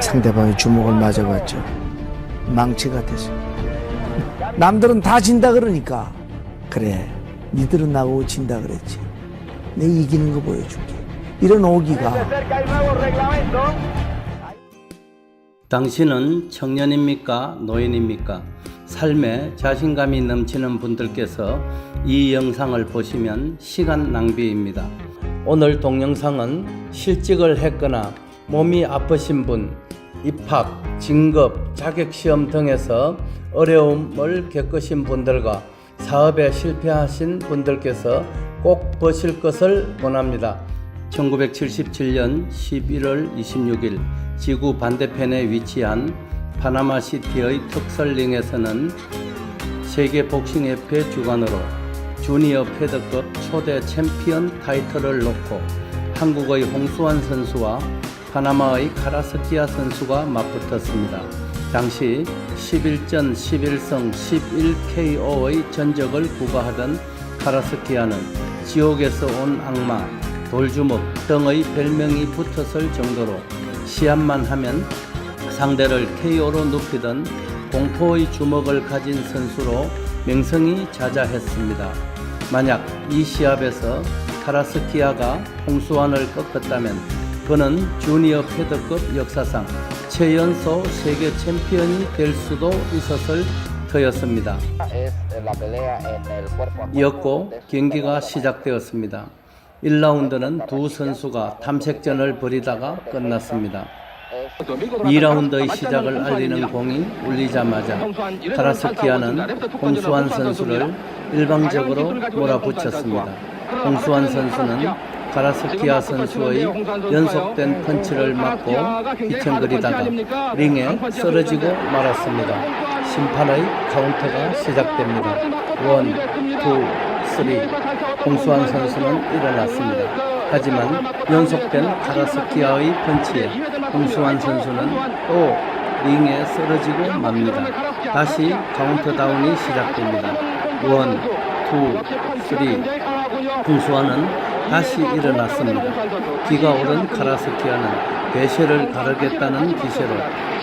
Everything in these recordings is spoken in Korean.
상대방의 주먹을 맞아봤죠. 망치 같았어요. 남들은 다 진다 그러니까 그래 니들은 나보고 진다 그랬지. 내 이기는 거 보여줄게. 이런 오기가. 당신은 청년입니까? 노인입니까? 삶에 자신감이 넘치는 분들께서 이 영상을 보시면 시간 낭비입니다. 오늘 동영상은 실직을 했거나 몸이 아프신 분, 입학, 진급, 자격시험 등에서 어려움을 겪으신 분들과 사업에 실패하신 분들께서 꼭 보실 것을 원합니다. 1977년 11월 26일 지구 반대편에 위치한 파나마시티의 특설링에서는 세계복싱협회 주관으로 주니어 패드급 초대 챔피언 타이틀을 놓고 한국의 홍수환 선수와 파나마의 카라스키아 선수가 맞붙었습니다. 당시 11전 11승 11KO의 전적을 구가하던 카라스키아는 지옥에서 온 악마, 돌주먹 등의 별명이 붙었을 정도로 시합만 하면 상대를 KO로 눕히던 공포의 주먹을 가진 선수로 명성이 자자했습니다. 만약 이 시합에서 카라스키아가 홍수환을 꺾었다면 그는 주니어 패드급 역사상 최연소 세계 챔피언이 될 수도 있었을 터였습니다. 이었고 경기가 시작되었습니다. 1라운드는 두 선수가 탐색전을 벌이다가 끝났습니다. 2라운드의 시작을 알리는 공이 울리자마자 카라스키아는 홍수환 선수를 일방적으로 몰아붙였습니다. 홍수환 선수는 카라스키아 선수의 연속된 펀치를 맞고 휘청거리다가 링에 쓰러지고 말았습니다. 심판의 카운터가 시작됩니다. 1, 2, 3. 홍수환 선수는 일어났습니다. 하지만 연속된 카라스키아의 펀치에 홍수환 선수는 또 링에 쓰러지고 맙니다. 다시 카운트다운이 시작됩니다. 1, 2, 3. 홍수환은 다시 일어났습니다. 기가 오른 카라스키아는 대세를 가르겠다는 기세로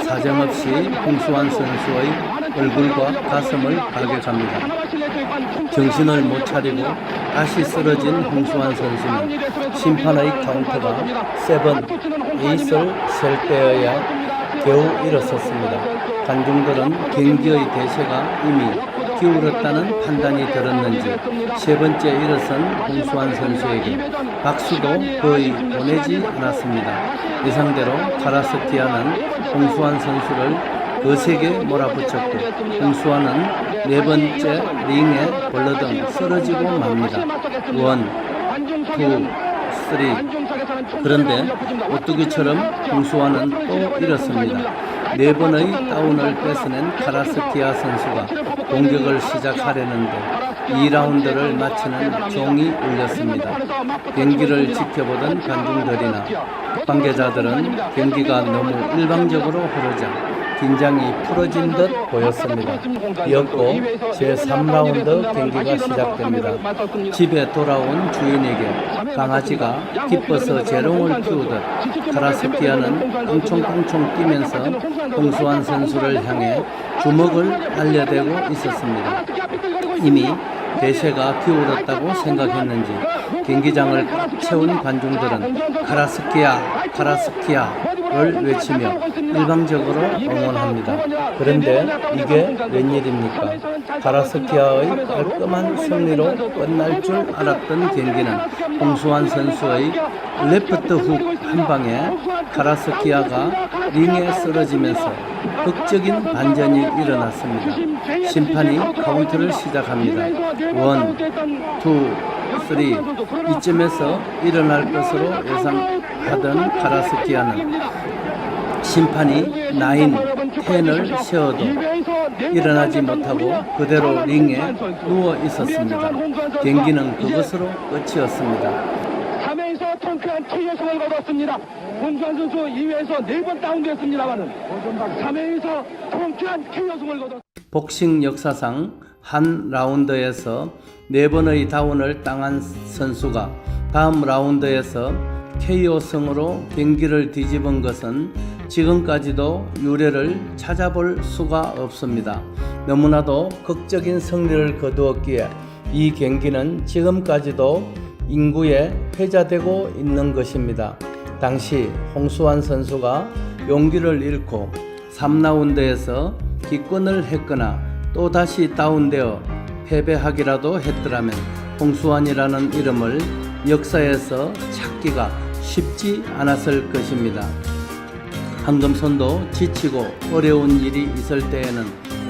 사정없이 홍수환 선수의 얼굴과 가슴을 가격합니다. 정신을 못 차리고 다시 쓰러진 홍수환 선수는 심판의 카운터가 7, 8을 셀 때여야 겨우 일어섰습니다. 관중들은 경기의 대세가 이미 기울었다는 판단이 들었는지 세 번째 일어선 홍수환 선수에게 박수도 거의 보내지 않았습니다. 예상대로 카라스키아는 홍수환 선수를 거세게 몰아붙였고 홍수환은 네 번째 링에 벌러덩 쓰러지고 맙니다. 1, 2, 3. 그런데 오뚜기처럼 홍수환은 또 일었습니다. 네 번의 다운을 뺏어낸 카라스키아 선수가 공격을 시작하려는데 2라운드를 마치는 종이 울렸습니다. 경기를 지켜보던 관중들이나 관계자들은 경기가 너무 일방적으로 흐르자 긴장이 풀어진 듯 보였습니다. 이었고 제3라운드 경기가 시작됩니다. 집에 돌아온 주인에게 강아지가 기뻐서 재롱을 피우듯 카라스키아는 깡총깡총 뛰면서 홍수환 선수를 향해 주먹을 날려대고 있었습니다. 이미 대세가 기울었다고 생각했는지 경기장을 채운 관중들은 카라스키아를 외치며 일방적으로 응원합니다. 그런데 이게 웬일입니까? 카라스키아의 깔끔한 승리로 끝날 줄 알았던 경기는 홍수환 선수의 레프트 훅 한 방에 카라스키아가 링에 쓰러지면서 극적인 반전이 일어났습니다. 심판이 카운트를 시작합니다. 1, 2, 3. 이쯤에서 일어날 것으로 예상하던 카라스키아는 심판이 9, 10을 세워도 일어나지 못하고 그대로 링에 누워 있었습니다. 경기는 그것으로 끝이었습니다. 3회에서 통쾌한 KO승을 거뒀습니다. 홍수환 선수 2회에서 4번 다운됐습니다만은 3회에서 통쾌한 KO승을 거뒀습니다. 복싱 역사상 한 라운드에서 4번의 다운을 당한 선수가 다음 라운드에서 KO승으로 경기를 뒤집은 것은 지금까지도 유례를 찾아볼 수가 없습니다. 너무나도 극적인 승리를 거두었기에 이 경기는 지금까지도 인구에 회자되고 있는 것입니다. 당시 홍수환 선수가 용기를 잃고 3라운드에서 기권을 했거나 또다시 다운되어 패배하기라도 했더라면 홍수환이라는 이름을 역사에서 찾기가 쉽지 않았을 것입니다. 한금손도 지치고 어려운 일이 있을 때에는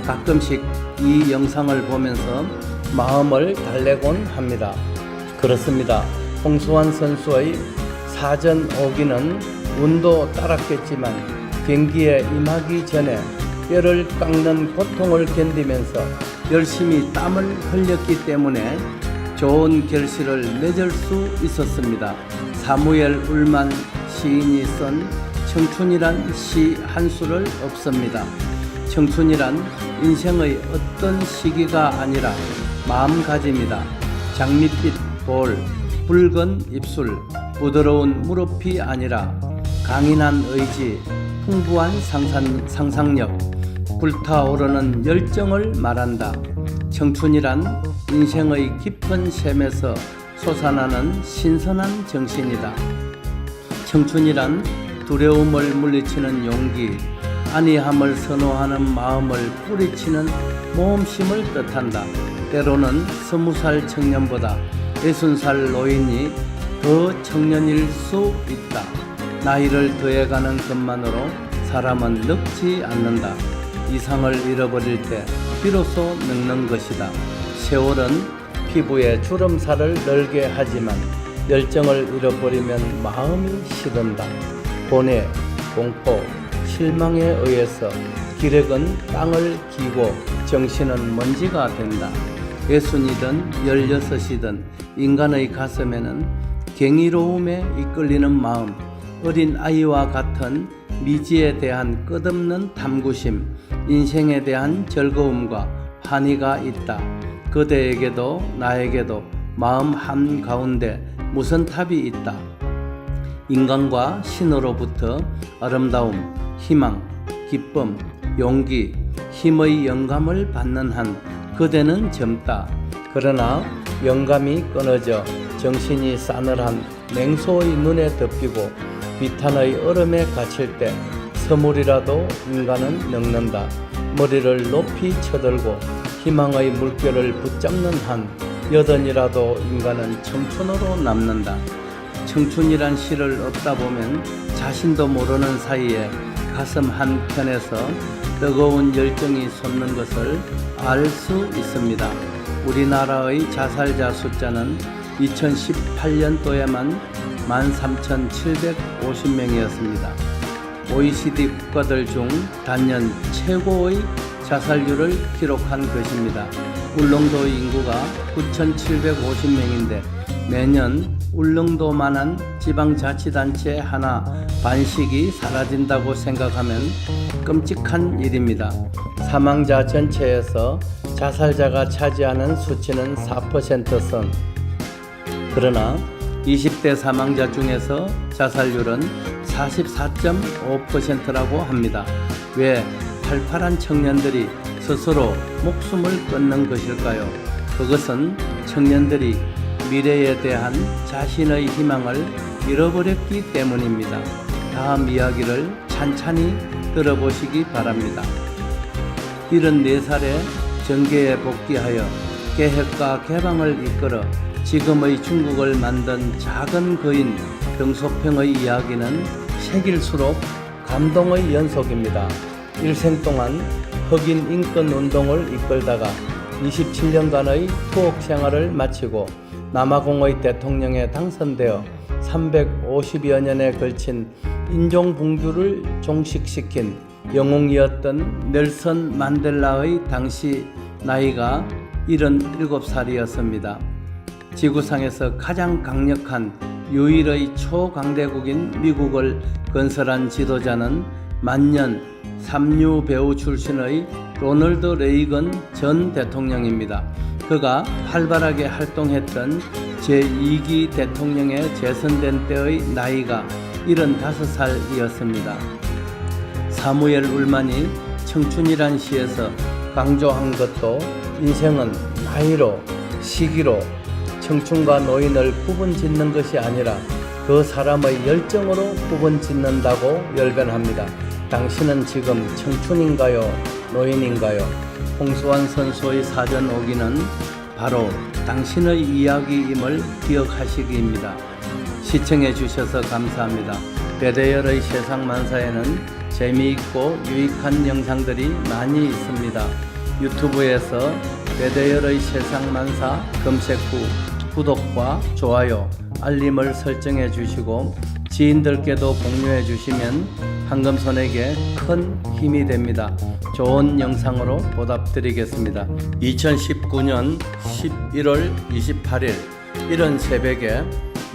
가끔씩 이 영상을 보면서 마음을 달래곤 합니다. 그렇습니다. 홍수환 선수의 사전 오기는 운도 따랐겠지만 경기에 임하기 전에 뼈를 깎는 고통을 견디면서 열심히 땀을 흘렸기 때문에 좋은 결실을 맺을 수 있었습니다. 사무엘 울만 시인이 쓴 청춘이란 시 한 수를 없습니다. 청춘이란 인생의 어떤 시기가 아니라 마음가짐이다. 장밋빛 볼, 붉은 입술, 부드러운 무릎이 아니라 강인한 의지, 풍부한 상상력, 불타오르는 열정을 말한다. 청춘이란 인생의 깊은 샘에서 솟아나는 신선한 정신이다. 청춘이란 두려움을 물리치는 용기, 안이함을 선호하는 마음을 뿌리치는 모험심을 뜻한다. 때로는 20살 청년보다 60살 노인이 더 청년일 수 있다. 나이를 더해가는 것만으로 사람은 늙지 않는다. 이상을 잃어버릴 때 비로소 늙는 것이다. 세월은 피부에 주름살을 늘게 하지만 열정을 잃어버리면 마음이 시든다. 고뇌, 공포, 실망에 의해서 기력은 땅을 기고 정신은 먼지가 된다. 60이든 16이든 인간의 가슴에는 경이로움에 이끌리는 마음, 어린 아이와 같은 미지에 대한 끝없는 탐구심, 인생에 대한 즐거움과 환희가 있다. 그대에게도 나에게도 마음 한가운데 무슨 탑이 있다. 인간과 신으로부터 아름다움, 희망, 기쁨, 용기, 힘의 영감을 받는 한 그대는 젊다. 그러나 영감이 끊어져 정신이 싸늘한 냉소의 눈에 덮이고 비탄의 얼음에 갇힐 때 서물이라도 인간은 늙는다. 머리를 높이 쳐들고 희망의 물결을 붙잡는 한 여든이라도 인간은 청춘으로 남는다. 청춘이란 시를 얻다 보면 자신도 모르는 사이에 가슴 한켠에서 뜨거운 열정이 솟는 것을 알 수 있습니다. 우리나라의 자살자 숫자는 2018년도에만 13,750명이었습니다. OECD 국가들 중 단연 최고의 자살률을 기록한 것입니다. 울릉도의 인구가 9,750명인데 매년 울릉도만한 지방자치단체 하나 반씩이 사라진다고 생각하면 끔찍한 일입니다. 사망자 전체에서 자살자가 차지하는 수치는 4%선. 그러나 20대 사망자 중에서 자살률은 44.5%라고 합니다. 왜 팔팔한 청년들이 스스로 목숨을 끊는 것일까요? 그것은 청년들이 미래에 대한 자신의 희망을 잃어버렸기 때문입니다. 다음 이야기를 찬찬히 들어보시기 바랍니다. 74살에 정계에 복귀하여 개혁과 개방을 이끌어 지금의 중국을 만든 작은 거인 병소평의 이야기는 색일수록 감동의 연속입니다. 일생 동안 흑인 인권 운동을 이끌다가 27년간의 투옥 생활을 마치고 남아공의 대통령에 당선되어 350여 년에 걸친 인종붕괴를 종식시킨 영웅이었던 넬슨 만델라의 당시 나이가 77살이었습니다. 지구상에서 가장 강력한 유일의 초강대국인 미국을 건설한 지도자는 만년 삼류 배우 출신의 로널드 레이건 전 대통령입니다. 그가 활발하게 활동했던 제2기 대통령에 재선된 때의 나이가 75살이었습니다. 사무엘 울만이 청춘이란 시에서 강조한 것도 인생은 나이로, 시기로 청춘과 노인을 구분짓는 것이 아니라 그 사람의 열정으로 구분짓는다고 열변합니다. 당신은 지금 청춘인가요? 노인인가요? 홍수환 선수의 사전 오기는 바로 당신의 이야기임을 기억하시기입니다. 시청해 주셔서 감사합니다. 배대열의 세상만사에는 재미있고 유익한 영상들이 많이 있습니다. 유튜브에서 배대열의 세상만사 검색 후 구독과 좋아요, 알림을 설정해 주시고 지인들께도 공유해 주시면 황금손에게 큰 힘이 됩니다. 좋은 영상으로 보답드리겠습니다. 2019년 11월 28일 이른 새벽에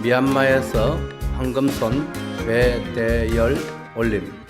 미얀마에서 황금손 배대열 올림